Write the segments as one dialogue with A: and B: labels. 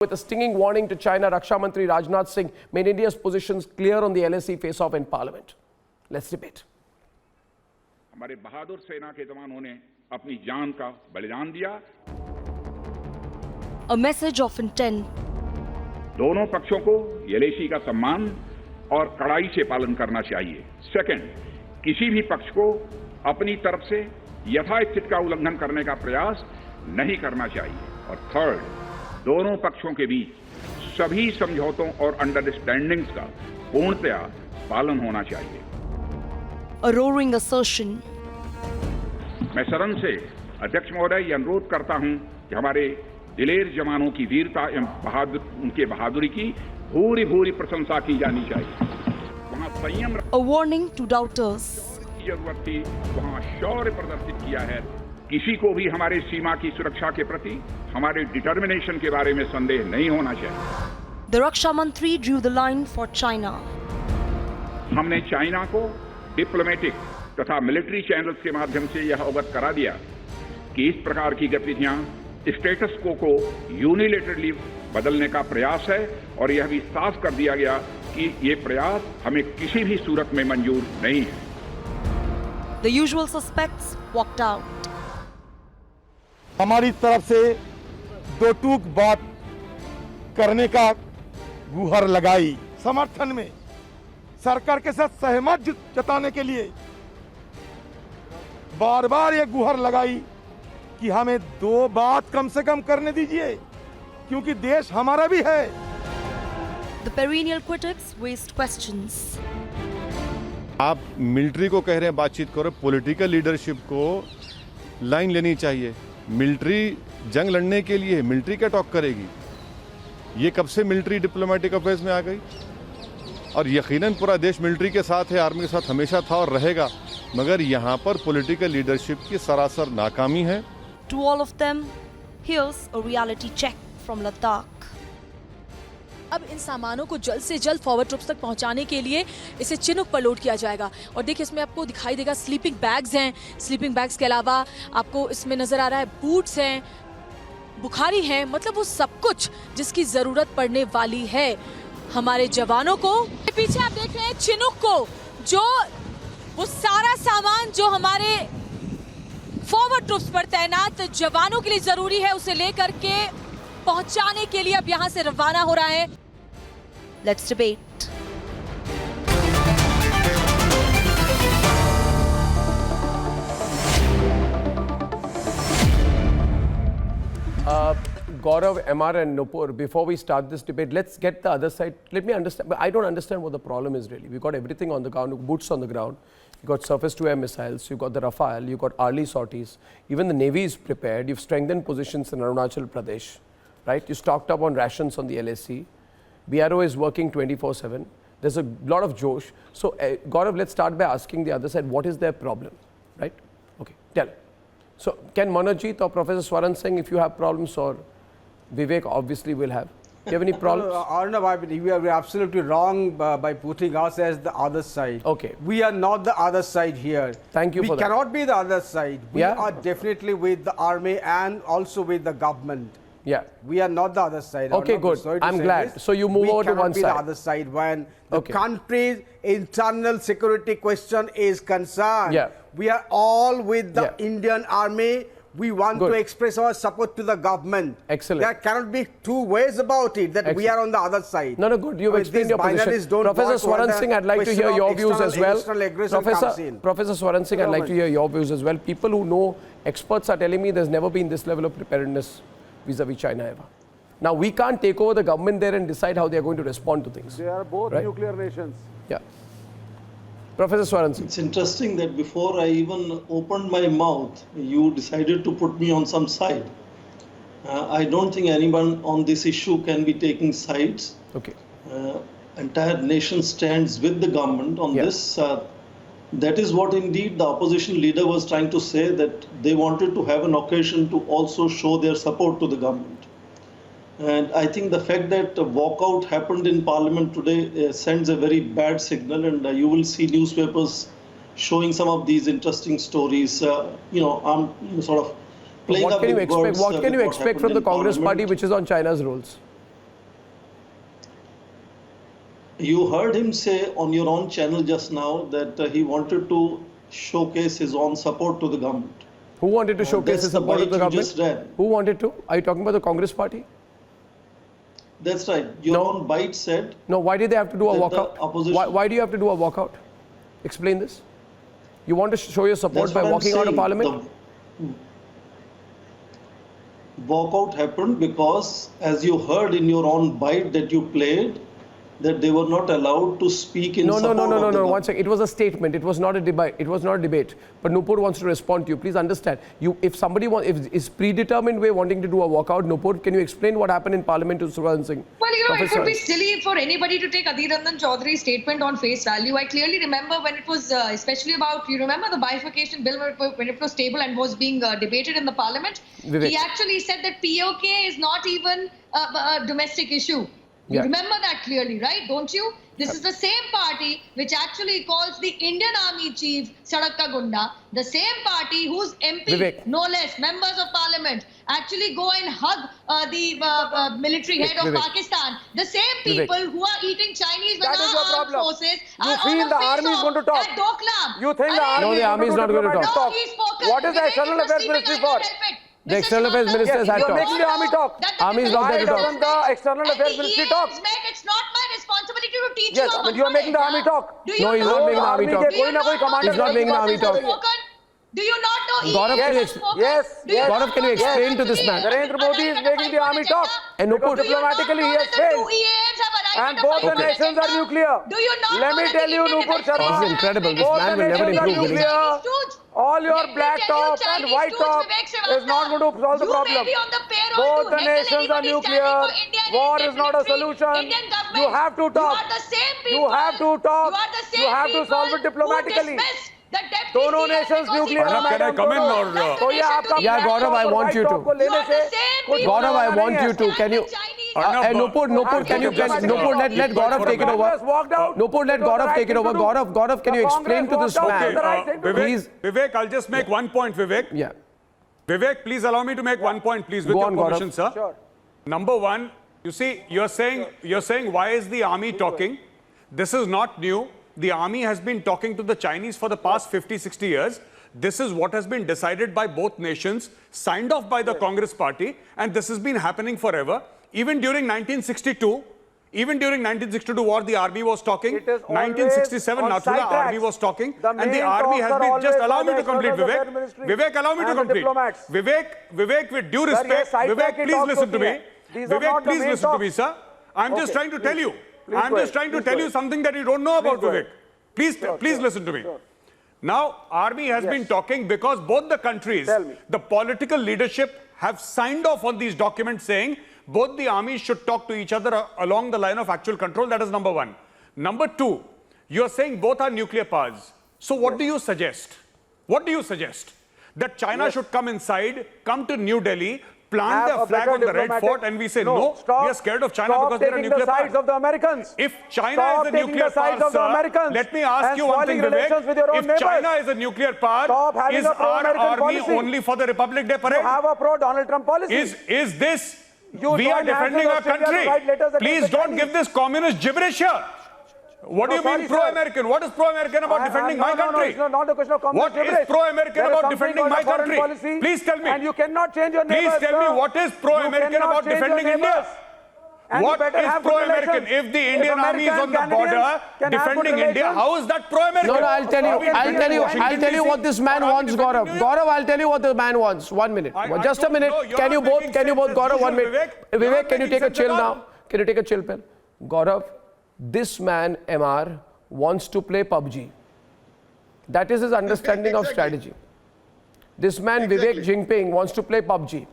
A: with a stinging warning to China, Raksha Mantri Rajnath Singh made India's positions clear on the LAC face-off in Parliament. Let's debate.
B: हमारे बहादुर सेना के जवानों ने अपनी जान का बलिदान दिया.
C: A message of intent.
B: दोनों पक्षों को LAC का सम्मान और कड़ाई से पालन करना चाहिए. सेकंड, किसी भी पक्ष को अपनी तरफ से यथास्थिति का उल्लंघन करने का प्रयास नहीं करना चाहिए. और थर्ड, दोनों पक्षों के बीच सभी समझौतों और अंडरस्टैंडिंग्स का पूर्णतया पालन होना चाहिए.
C: A roaring assertion.
B: मैं सदन से अध्यक्ष महोदय ये अनुरोध करता हूं कि हमारे दिलेर जवानों की वीरता एवं उनके बहादुरी की भूरी भूरी प्रशंसा की जानी चाहिए. वहां संयम
C: A warning to doubters.
B: की जरूरत थी, वहां शौर्य प्रदर्शित किया है. किसी को भी हमारे सीमा की सुरक्षा के प्रति हमारे डिटर्मिनेशन के बारे में संदेह नहीं होना चाहिए.
C: The Raksha Mantri drew the line for China.
B: हमने चाइना को डिप्लोमेटिक तथा मिलिट्री चैनल्स के माध्यम से यह अवगत करा दिया कि इस प्रकार की गतिविधियां स्टेटस को यूनिलेटरली बदलने का प्रयास है और यह भी साफ कर दिया गया कि ये प्रयास हमें किसी भी सूरत में मंजूर नहीं है.
C: The usual suspects walked out.
D: हमारी तरफ से दो टूक बात करने का गुहार लगाई. समर्थन में सरकार के साथ सहमत जताने के लिए बार बार ये गुहार लगाई कि हमें दो बात कम से कम करने दीजिए, क्योंकि देश हमारा भी है.
C: The perennial critics raised questions.
E: आप मिलिट्री को कह रहे हैं बातचीत करो, पॉलिटिकल लीडरशिप को लाइन लेनी चाहिए. मिलिट्री जंग लड़ने के लिए मिलिट्री क्या टॉक करेगी? ये कब से मिलिट्री डिप्लोमेटिक अफेयर्स में आ गई? और यकीनन पूरा देश मिलिट्री के साथ है, आर्मी के साथ हमेशा था और रहेगा, मगर यहाँ पर पॉलिटिकल लीडरशिप की सरासर नाकामी है.
C: To all of them, here's a reality check from Ladakh.
F: अब इन सामानों को जल्द से जल्द फॉरवर्ड ट्रुप्स तक पहुंचाने के लिए इसे चिनूक पर लोड किया जाएगा. और देखिए इसमें आपको दिखाई देगा स्लीपिंग बैग्स हैं. स्लीपिंग बैग्स के अलावा आपको इसमें नजर आ रहा है बूट्स हैं, बुखारी हैं, मतलब वो सब कुछ जिसकी जरूरत पड़ने वाली है हमारे जवानों को. पीछे आप देख रहे हैं चिनूक को, जो वो सारा सामान जो हमारे फॉरवर्ड ट्रुप्स पर तैनात जवानों के लिए जरूरी है उसे लेकर के पहुंचाने के लिए अब यहां से रवाना हो रहा है.
C: Let's debate.
A: Gaurav, MR and Nupur, before we start this debate, let's get the other side. Let me understand, but I don't understand what the problem is really. We've got everything on the ground, boots on the ground. You've got surface-to-air missiles, you've got the Rafale, you've got Arleigh sorties. Even the Navy is prepared. You've strengthened positions in Arunachal Pradesh, right? You stocked up on rations on the LAC. BRO is working 24/7. There's a lot of josh. So, Gaurav, let's start by asking the other side, what is their problem, right? Okay, tell. So, can Manojit or Professor Swaran Singh, if you have problems, or Vivek obviously will have. Do you have any problems?
G: Arnav, I believe you are absolutely wrong by putting us as the other side.
A: Okay.
G: We are not the other side here.
A: Thank you for that.
G: We cannot be the other side. We
A: Yeah.
G: are definitely with the army and also with the government.
A: Yeah.
G: We are not the other side.
A: Okay,
G: Arnav.
A: good.
G: Sorry to
A: I'm
G: say
A: glad.
G: this.
A: So you move over to one
G: We cannot be
A: side.
G: the other side when the
A: Okay.
G: country's internal security question is concerned.
A: Yeah.
G: We are all with the
A: Yeah.
G: Indian army. We want
A: Good.
G: to express our support to the government.
A: Excellent.
G: There cannot be two ways about it, that we
A: Excellent.
G: are on the other side.
A: No, good. You've explained your position. Professor Swaran Singh, I'd like to hear your views as well. Professor Swaran Singh, I'd like to hear your views as well. People who know, experts are telling me there's never been this level of preparedness vis-a-vis China ever. Now, we can't take over the government there and decide how they're going to respond to things.
D: They are both
A: right?
D: nuclear nations.
A: Yeah. Professor Swaran Singh.
H: It's interesting that before I even opened my mouth, you decided to put me on some side. I don't think anyone on this issue can be taking sides.
A: Okay.
H: Entire nation stands with the government on this. That is what indeed the opposition leader was trying to say, that they wanted to have an occasion to also show their support to the government. And I think the fact that a walkout happened in Parliament today sends a very bad signal, and you will see newspapers showing some of these interesting stories. I'm sort of playing
A: What
H: up
A: can you
H: with
A: expect?
H: words,
A: What can you expect from the Congress
H: Parliament.
A: Party, which is on China's rolls?
H: You heard him say on your own channel just now that he wanted to showcase his own support to the government.
A: Who wanted to showcase
H: That's
A: his
H: the
A: support of the
H: bite you just
A: government?
H: read.
A: Who wanted to? Are you talking about the Congress party?
H: That's right. Your
A: No.
H: own bite said
A: No, why did they have to do a
H: that the
A: walkout?
H: opposition-
A: Why do you have to do a walkout? Explain this. You want to show your support
H: that's
A: by
H: what I'm
A: walking out of
H: saying.
A: parliament?
H: The walkout happened because, as you heard in your own bite that you played, that they were not allowed to speak in
A: No,
H: support of the
A: One
H: government.
A: second. It was a statement. It was not a debate. It was not a debate. But Nupur wants to respond to you. Please understand. If somebody if is predetermined way wanting to do a walkout, Nupur, can you explain what happened in Parliament to Suran Singh?
I: Well, it
A: Professor?
I: would be silly for anybody to take Adhir Ranjan Chaudhary's statement on face value. I clearly remember when it was, especially about, you remember the bifurcation bill when it was tabled and was being debated in the parliament?
A: Vivek.
I: He actually said that POK is not even a domestic issue. You
A: Yeah.
I: remember that clearly, right? Don't you? This is the same party which actually calls the Indian Army chief Sadak Ka Gunda, the same party whose MP,
A: Vivek.
I: no less, members of parliament, actually go and hug the military head of
A: Vivek.
I: Pakistan. The same
A: Vivek.
I: people who are eating Chinese
G: That is your
I: banana armed
G: problem.
I: forces
G: You
I: are
G: feel
I: on
G: the
I: face
G: army is
I: off
G: going to talk.
I: at Doklam.
G: You think the
I: Arey,
A: No, the army is not going to talk.
I: No, he's spoken.
G: What is the
I: Vivek,
G: external
I: it was
G: affairs
I: sleeping,
G: ministry
I: I
G: for?
I: can't help it.
A: The
I: Mr.
A: external affairs
I: Srivastava,
A: minister has had
I: you
A: talk.
I: don't
G: Making the army
I: know
G: talk.
I: that the
A: Army is not
I: defense
A: there to talk.
G: Why doesn't the external
I: and
G: affairs
I: the
G: ministry
I: EAs
G: talk?
I: met, it's not my responsibility to teach
G: Yes,
I: you
G: I mean, you are making the army talk.
I: Do you
A: No, he's
I: know
A: not making the army talk.
I: Do you
G: कोई ना कोई
I: not know
G: commander
A: He's not making the army
I: EAs have
A: talk.
I: spoken? Do you not know
A: Gaurav,
I: EAs
A: can you
I: have
A: ex-
I: spoken?
G: yes,
I: Do you
G: yes.
I: not
A: Gaurav, can you
I: know
A: explain
I: that
A: to this man?
G: Narendra Modi is
I: arrived at a
G: making the army
I: agenda?
G: talk.
A: And
I: Do
A: Nupur,
I: you not
G: Diplomatically,
I: know
G: he has
I: that the two
G: failed.
I: EAs have arrived
G: And
I: at a
G: both the
I: final
G: nations are
I: agenda?
G: nuclear.
I: Do you not
G: Let
I: know
G: me
I: that
G: tell
I: the
G: you,
I: Indian
G: Nupur
I: defense
G: Sharma.
A: This is incredible. This
G: Both
A: man
G: the
A: will never
G: nations are
A: improve, Vivek.
G: nuclear. All your
I: Let me
G: black
I: tell you,
G: top and
I: Chinese
G: white
I: dudes,
G: top
I: Vivek
G: is
I: Srivastava,
G: not going to solve the
I: you
G: problem.
I: may be on the payroll
G: Both
I: to
G: the
I: heckle
G: nations are
I: anybody
G: nuclear.
I: standing for India and
G: War
I: Indian
G: is not a
I: military,
G: solution.
I: Indian government.
G: You have to talk.
I: You are the same people.
G: You have to talk.
I: You are the same
G: You have to solve
I: people
G: it diplomatically.
I: who dismiss the deputy
G: दोनों
I: CS
G: nations
I: because he
G: nuclear
I: was
G: है,
I: not
G: madam,
I: doing
G: दोनों।
I: that donation
G: तो ये
I: to
G: आपका
I: the
A: Yeah,
G: black
A: Gaurav,
G: top
A: I
G: और
A: want
G: white
A: you
G: top
A: to.
G: को
I: You
G: लेने
I: are
G: से
I: the same
G: कुछ
I: people
A: Gaurav, I
G: होने वाला
A: want
G: नहीं
A: you
G: है।
A: to. Can you? Nupur, can you let Gaurav take it over?
G: Congress walked out.
A: Nupur, let
G: It was the
A: Gaurav
G: right
A: take it
G: thing to
A: over.
G: do.
A: Gaurav, can
G: The
A: you explain to
G: Congress
A: this
G: walked out.
A: man?
G: The right thing to do.
A: Please.
J: Vivek, I'll just make one point, Vivek.
A: Yeah.
J: Vivek, please allow me to make one point, please, with
A: Go
J: your
A: on, Gaurav.
J: permission, sir.
G: Sure.
J: Number one, you see, you're saying why is the army talking? This is not new. The army has been talking to the Chinese for the past 50, 60 years. This is what has been decided by both nations, signed off by the Congress party, and this has been happening forever. Even during 1962 war, the army was talking.
G: It is always
J: 1967,
G: on
J: Nathula
G: sidetracks.
J: army was talking,
G: The
J: and the
G: main
J: army
G: talks
J: has
G: are
J: been. Just
G: always
J: allow
G: by
J: me
G: the
J: to complete,
G: External
J: Vivek.
G: Affairs Ministry
J: Vivek, allow me to
G: and the
J: complete.
G: diplomats.
J: Vivek, with due
G: Sir, ये
J: respect,
G: sidetrack
J: Vivek,
G: की
J: please
G: talks
J: listen to
G: होती
J: me.
G: हैं. These are
J: Vivek,
G: not the
J: please
G: main
J: listen to me,
G: talks.
J: sir. I'm just
G: Okay,
J: trying to tell
G: please.
J: you.
G: Please
J: I'm
G: go
J: just
G: ahead.
J: trying to
G: Please
J: tell
G: go
J: you
G: ahead.
J: something that you don't know about,
G: go
J: Vivek.
G: ahead.
J: Please
G: Sure.
J: listen to me.
G: Sure.
J: Now, army has been talking because both the countries,
G: Tell me.
J: the political leadership have signed off on these documents saying both the armies should talk to each other along the line of actual control. That is number one. Number two, you're saying both are nuclear powers. So what do you suggest? What do you suggest? That China should come inside, come to New Delhi, plant
G: Have
J: their
G: a
J: flag
G: better
J: on the Red
G: diplomatic-
J: Fort, and we say,
G: No,
J: no,
G: stop,
J: we are scared of China
G: stop
J: because they're a
G: taking
J: nuclear
G: the sides
J: power.
G: of the Americans.
J: If China
G: Stop
J: is a
G: taking
J: nuclear
G: the sides
J: power,
G: of the
J: sir,
G: Americans
J: let me ask
G: and
J: you one thing,
G: spoiling relations
J: Vivek.
G: with your own
J: If
G: neighbors.
J: China is a nuclear power,
G: Stop having
J: is
G: a
J: our
G: pro-American
J: army
G: policy.
J: only for the Republic Day
G: You
J: parade?
G: have a pro-Donald Trump policy.
J: Is this,
G: You
J: we are
G: joined hands
J: defending
G: with
J: our
G: Australia to
J: country.
G: write letters against
J: Please
G: the
J: don't
G: Chinese.
J: give this communist gibberish here. What do
G: No,
J: you mean
G: sorry, sir.
J: pro-American? What is pro-American about defending my
G: No,
J: country?
G: it's not a question of communist
J: What is
G: gibberish.
J: pro-American
G: There is
J: about
G: something
J: defending
G: called
J: my
G: a foreign
J: country?
G: policy,
J: Please tell me.
G: And you cannot change your neighbors.
J: Please tell me
G: sir.
J: what is pro-American
G: You cannot
J: about
G: change your
J: defending India?
G: neighbors. And you
J: What
G: better
J: is
G: have good
J: pro-American?
G: relations.
J: If the Indian army is on the
G: American
J: border
G: Canadians can have good
J: defending India,
G: relations.
J: how is that pro-American?
A: No, I'll tell you what this man wants, Gaurav. Gaurav, I'll tell you what the man wants. 1 minute.
J: I
A: Just a
J: don't
A: minute.
J: know. You're
A: Can you
J: not
A: both,
J: making sense
A: Gaurav,
J: as
A: 1
J: usual,
A: minute.
J: Vivek. You're
A: Vivek,
J: not
A: can you
J: making
A: take a
J: sense at
A: chill
J: all.
A: now? Can you take a chill pill? Gaurav, this man, MR, wants to play PUBG. That is his understanding of strategy. This man, Vivek Jinping, wants to play PUBG.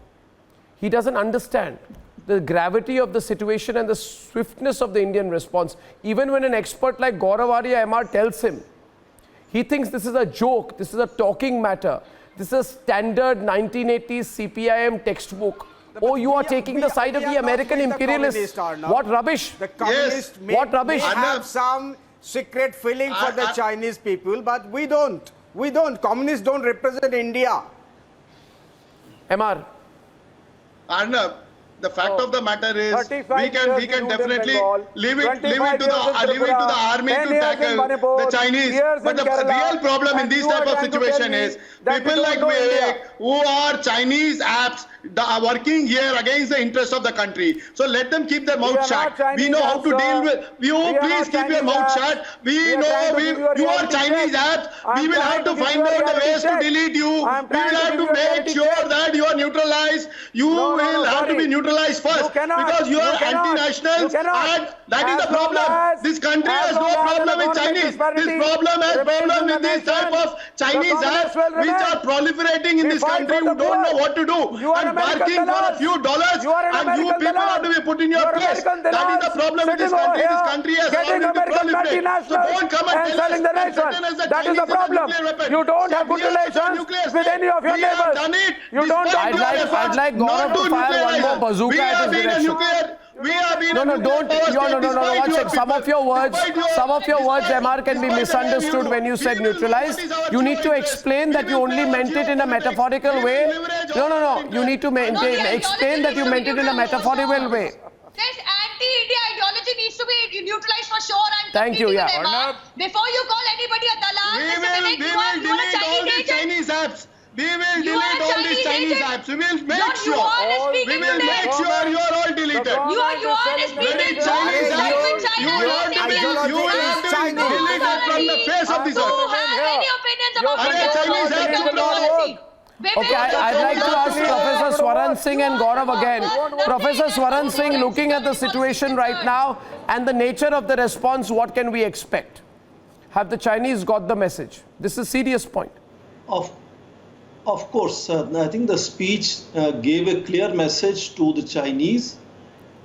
A: He doesn't understand the gravity of the situation and the swiftness of the Indian response. Even when an expert like Gaurav Arya MR tells him, he thinks this is a joke, this is a talking matter, this is a standard 1980s CPIM textbook. Oh, you are taking the side of the American imperialists. What rubbish?
G: The communists may,
A: What rubbish?
G: may have some secret feeling for the Chinese people, but we don't. We don't. Communists don't represent India.
A: MR.
K: Arnab, The fact of the matter is,
G: 35
K: we can
G: years in
K: definitely
G: Bengal,
K: leave it
G: 25
K: to the
G: years in Tripura,
K: army
G: 10
K: to
G: years in
K: tackle
G: Manipur,
K: the Chinese.
G: years
K: But
G: in
K: the
G: Kerala,
K: real problem in
G: and
K: this
G: you are
K: type of
G: trying to tell
K: situation
G: me
K: is
G: that
K: people
G: you
K: like
G: don't know India.
K: Vivek who are Chinese apps are working here against the interest of the country. So let them keep their
G: We
K: mouth
G: are
K: shut.
G: not Chinese
K: We know how
G: apps,
K: to
G: sir.
K: deal with. You
G: We are
K: please
G: not
K: keep your
G: Chinese
K: mouth
G: apps.
K: shut.
G: We are
K: know
G: trying to give you a
K: you are
G: reality
K: Chinese
G: check.
K: apps.
G: I'm
K: We will
G: trying
K: have
G: to
K: to
G: give
K: find
G: you a
K: out the
G: reality
K: ways to
G: check.
K: delete you.
G: I'm
K: We
G: trying
K: will
G: to
K: have
G: give
K: to
G: you a
K: make
G: reality
K: sure
G: check.
K: that you are neutralized. You
G: No,
K: will have to
G: sorry.
K: be neutralized first
G: You cannot.
K: because you are
G: cannot.
K: anti-nationals,
G: You cannot.
K: and that is
G: As
K: the problem.
G: long as-
K: This country
G: as
K: has no
G: long as
K: problem
G: the
K: with
G: economic
K: Chinese. This
G: disparity
K: problem has
G: remains
K: problem
G: in the
K: with this type
G: nation,
K: of Chinese
G: the
K: apps
G: communists will
K: which
G: remain.
K: are proliferating in
G: We
K: this
G: fight
K: country
G: for
K: who
G: the
K: don't
G: poor.
K: know what to do
G: You are
K: and
G: American
K: barking for a
G: dalals.
K: few dollars,
G: You are an
K: and you
G: American
K: people
G: dalal.
K: have to be put in
G: You
K: your
G: are
K: place.
G: American
K: That is the
G: dalals
K: problem with this
G: sitting over
K: country. This
G: here,
K: country has
G: getting
K: allowed it to
G: American
K: proliferate. So
G: multinationals
K: don't come
G: and
K: tell
G: selling
K: us
G: the nation.
K: certain as the
G: That is the
K: Chinese is a
G: problem.
K: nuclear weapon.
G: You don't
K: So
G: have good
K: we are also
G: relations
K: nuclear
G: with
K: state.
G: any of your
K: We have
G: neighbors.
K: done it
G: You don't
K: despite
G: have
K: your
A: I'd
K: efforts
A: like Gaurav
K: not
A: to fire one more
K: nuclearize.
A: bazooka
K: We
A: at
K: have
A: his
K: been a
A: direction.
K: nuclear. We have been
A: No,
K: a
A: no,
K: nuclear
A: don't.
K: power
A: No,
K: state
A: no, no, no.
K: despite
A: One
K: your
A: sec. Some of your words, MR, can be misunderstood when you said neutralized. You need to explain that you only meant it in a metaphorical way. No, no, no. You need to explain that you meant it in a metaphorical way.
I: This anti-India ideology needs to be neutralized for sure. And
A: Thank you, yeah.
I: Before you call anybody a dalal,
K: We
I: Mr.
K: will
I: Vivek,
K: delete
I: you are a
K: all these
I: Chinese agent.
K: Chinese apps. We will
I: You are
K: delete
I: a
K: all these
I: Chinese
K: Chinese
I: agent.
K: apps. We will make
I: Your
K: sure.
I: yuan is
K: We
I: speaking
K: will
I: today.
K: make sure you are all deleted.
I: Your yuan is speaking
K: Very
I: to
K: Chinese
I: us.
K: apps.
I: With China,
K: You will
I: not
K: have to
I: India.
K: you will have to
G: Chinese.
K: delete it from the face of this
I: Do you
K: earth.
I: have any opinions about
K: Are
I: India's
K: Chinese
I: foreign
K: apps
I: security
K: will not
I: policy?
A: Okay, I'd like to ask Professor Swaran Singh and Gaurav again. Professor Swaran Singh, looking at the situation right now and the nature of the response, what can we expect? Have the Chinese got the message? This is a serious point.
H: Of course, I think the speech gave a clear message to the Chinese,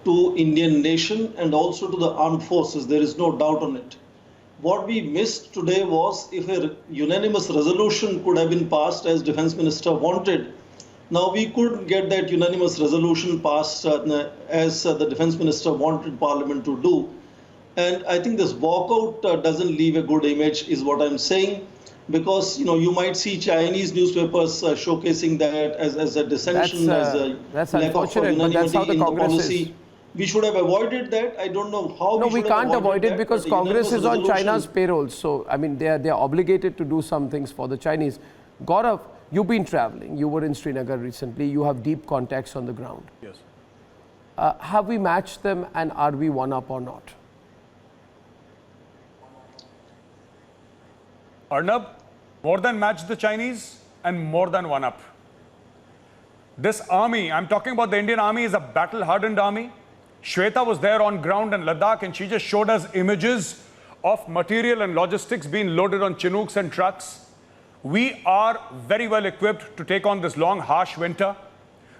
H: to Indian nation, and also to the armed forces. There is no doubt on it. What we missed today was if a unanimous resolution could have been passed as Defense Minister wanted. Now we couldn't get that unanimous resolution passed as the Defense Minister wanted Parliament to do. And I think this walkout doesn't leave a good image is what I'm saying. Because you might see Chinese newspapers showcasing that as a dissension,
A: that's
H: as a lack of
A: unfortunate, but that's how the
H: unanimity in the
A: Congress
H: policy.
A: is.
H: We should have avoided that. I don't know how.
A: No, we
H: should
A: can't
H: have
A: avoid it
H: that,
A: because
H: but
A: Congress is on
H: unanimous
A: China's
H: resolution-
A: payroll. So, I mean, they are obligated to do some things for the Chinese. Gaurav, you've been traveling. You were in Srinagar recently. You have deep contacts on the ground.
J: Yes.
A: Have we matched them and are we one up or not?
J: Arnab, more than match the Chinese and more than one up. This army, I'm talking about the Indian army, is a battle-hardened army. Shweta was there on ground in Ladakh and she just showed us images of material and logistics being loaded on Chinooks and trucks. We are very well equipped to take on this long, harsh winter.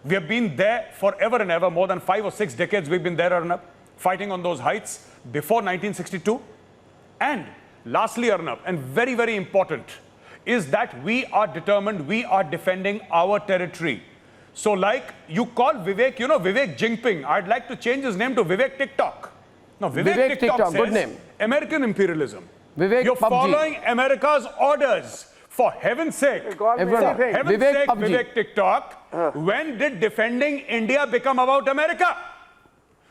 J: We have been there forever and ever, more than 5 or 6 decades we've been there, Arnab, fighting on those heights before 1962. And lastly, Arnab, and very, very important, is that we are determined, we are defending our territory. So like you call Vivek, Vivek Jinping, I'd like to change his name to Vivek TikTok. No, Vivek TikTok
A: good
J: says
A: name.
J: American imperialism.
A: Vivek
J: You're
A: PUBG.
J: following America's orders. For heaven's sake.
A: Everyone.
J: Heaven's
A: Vivek
J: sake,
A: PUBG.
J: Vivek TikTok, when did defending India become about America?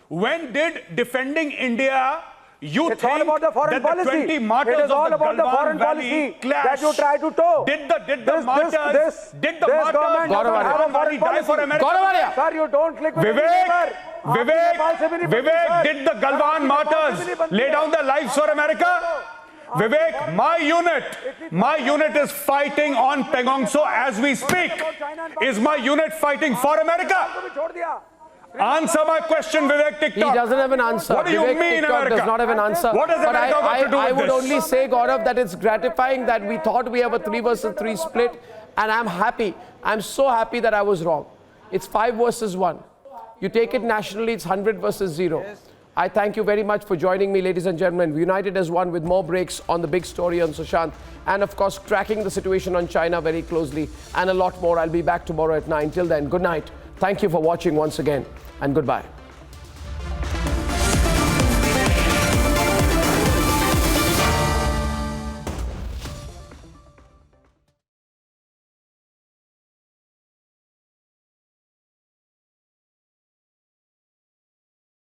J: When did defending India, you
G: It's
J: think
G: all about the foreign
J: that
G: policy.
J: the 20 martyrs
G: It is all
J: of the
G: about the
J: Galwan
G: foreign
J: Valley
G: policy
J: clash,
G: that you try to toe.
J: Did the
G: This
J: martyrs
G: government doesn't have a foreign
J: die for
G: policy.
J: America?
G: Sir, you don't click with any neighbor.
J: Vivek, did the Galwan martyrs lay down their lives for America? Vivek, my unit is fighting on Pengong So as we speak. Is my unit fighting for America? Answer my question, Vivek TikTok.
A: He doesn't have an answer.
J: What do you
A: Vivek
J: mean,
A: TikTok
J: America?
A: does not have an answer.
J: What has
A: But
J: America got to do
A: I
J: with
A: would
J: this?
A: only say, Gaurav, that it's gratifying that we thought we have a 3 versus 3 split, and I'm happy. I'm so happy that I was wrong. It's 5 versus 1. You take it nationally, it's 100 versus 0. I thank you very much for joining me, ladies and gentlemen. We United as one with more breaks on the big story on Sushant, and of course, tracking the situation on China very closely, and a lot more. I'll be back tomorrow at 9. Till then, good night. Thank you for watching once again, and goodbye.